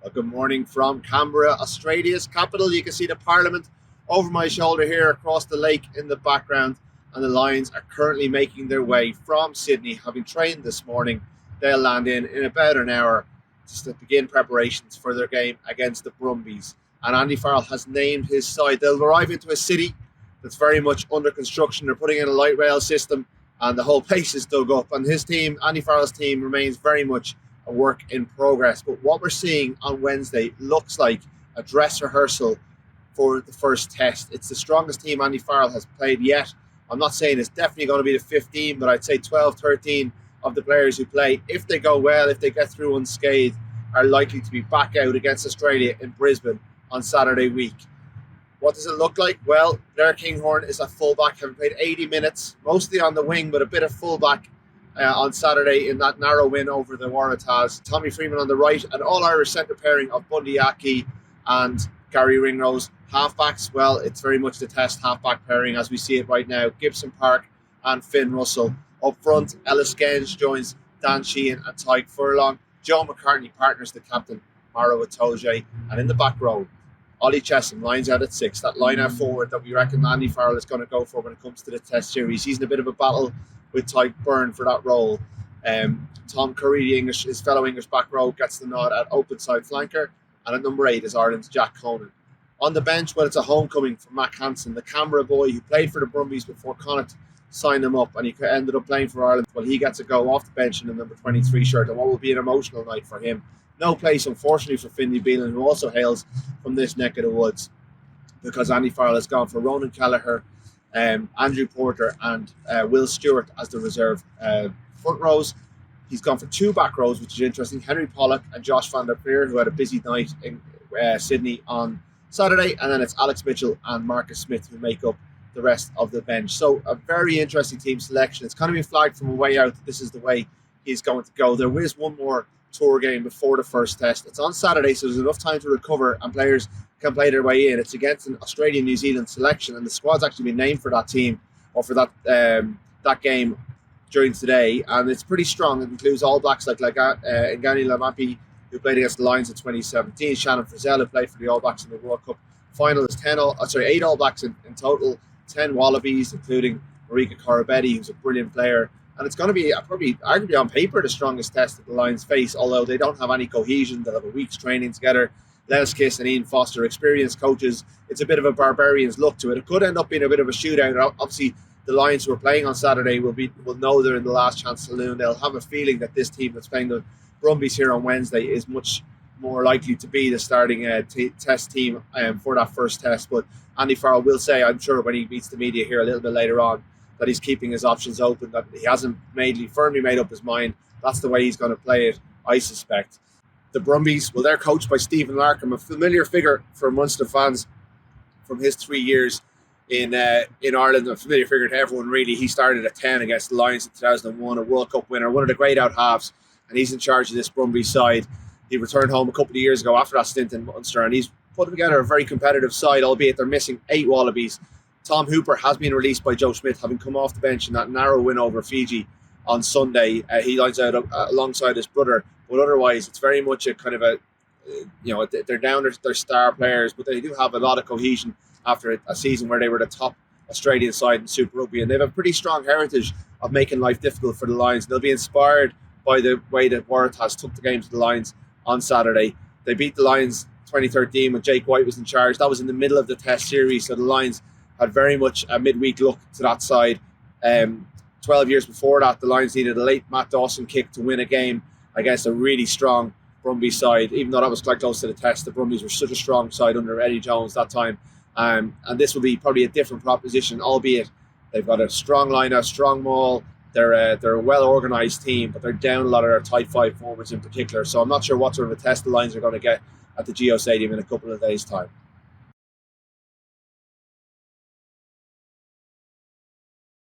Well, good morning from Canberra, Australia's capital. You can see the Parliament over my shoulder here across the lake in the background, and the Lions are currently making their way from Sydney. Having trained this morning, they'll land in about an hour to begin preparations for their game against the Brumbies. And Andy Farrell has named his side. They'll arrive into a city that's very much under construction. They're putting in a light rail system, and the whole place is dug up. And his team, Andy Farrell's team, remains very much a work in progress. But what we're seeing on Wednesday looks like a dress rehearsal for the first test. It's the strongest team Andy Farrell has played yet. I'm not saying it's definitely going to be the 15, but I'd say 12, 13 of the players who play, if they go well, if they get through unscathed, are likely to be back out against Australia in Brisbane on Saturday week. What does it look like? Well, Blair Kinghorn is a fullback, having played 80 minutes, mostly on the wing, but a bit of fullback on Saturday in that narrow win over the Waratahs. Tommy Freeman on the right, an all-Irish centre pairing of Bundy Aki and Gary Ringrose. Halfbacks, well, it's very much the test halfback pairing as we see it right now. Gibson Park and Finn Russell. Up front, Ellis Genge joins Dan Sheehan and Tyke Furlong. Joe McCartney partners the captain, Maro Itoje. And in the back row, Ollie Chessum lines out at 6. That line out forward that we reckon Andy Farrell is going to go for when it comes to the test series. He's in a bit of a battle with Tyke Byrne for that role. Tom Curry, his fellow English back row, gets the nod at open side flanker. And at number 8 is Ireland's Jack Conan. On the bench, well, it's a homecoming for Mack Hansen, the Canberra boy who played for the Brumbies before Connacht signed him up, and he ended up playing for Ireland. Well, he gets to go off the bench in the number 23 shirt, and what will be an emotional night for him. No place, unfortunately, for Finlay Beelan, who also hails from this neck of the woods, because Andy Farrell has gone for Ronan Kelleher, Andrew Porter, and Will Stewart as the reserve front rows. He's gone for 2 back rows, which is interesting. Henry Pollock and Josh van der Peer, who had a busy night in Sydney on Saturday, and then it's Alex Mitchell and Marcus Smith who make up the rest of the bench. So a very interesting team selection. It's kind of been flagged from a way out that this is the way he's going to go. There is one more tour game before the first test. It's on Saturday, so there's enough time to recover and players can play their way in. It's against an Australian-New Zealand selection, and the squad's actually been named for that team or for that game during today, and it's pretty strong. It includes All Blacks like Ngani Lamapi, who played against the Lions in 2017, Shannon Frizzell, who played for the All Blacks in the World Cup final. There's 8 All Blacks in total, 10 Wallabies, including Marika Koroibete, who's a brilliant player. And it's going to be probably, arguably on paper, the strongest test that the Lions face, although they don't have any cohesion. They'll have a week's training together. Les Kiss and Ian Foster, experienced coaches. It's a bit of a barbarian's look to it. It could end up being a bit of a shootout. Obviously, the Lions who are playing on Saturday will know they're in the last chance saloon. They'll have a feeling that this team that's playing the Brumbies here on Wednesday is much more likely to be the starting test team for that first test. But Andy Farrell will say, I'm sure, when he meets the media here a little bit later on, that he's keeping his options open, that he hasn't firmly made up his mind. That's the way he's going to play it, I suspect. The Brumbies, well, they're coached by Stephen Larkham, a familiar figure for Munster fans from his 3 years in Ireland, a familiar figure to everyone, really. He started at 10 against the Lions in 2001, a World Cup winner, one of the great out-halves, and he's in charge of this Brumbies side. He returned home a couple of years ago after that stint in Munster, and he's put together a very competitive side, albeit they're missing 8 Wallabies. Tom Hooper has been released by Joe Schmidt, having come off the bench in that narrow win over Fiji on Sunday. He lines out alongside his brother, but otherwise it's very much a kind of they're down their star players, but they do have a lot of cohesion after a season where they were the top Australian side in Super Rugby, and they have a pretty strong heritage of making life difficult for the Lions. They'll be inspired by the way that Waratahs took the game to the Lions on Saturday. They beat the Lions 2013 when Jake White was in charge. That was in the middle of the test series, so the Lions had very much a midweek look to that side. 12 years before that, the Lions needed a late Matt Dawson kick to win a game against a really strong Brumbies side. Even though that was quite close to the test, the Brumbies were such a strong side under Eddie Jones that time. And this will be probably a different proposition, albeit they've got a strong line, a strong maul. They're a well-organised team, but they're down a lot of their tight 5 forwards in particular. So I'm not sure what sort of a test the Lions are going to get at the Geo Stadium in a couple of days' time.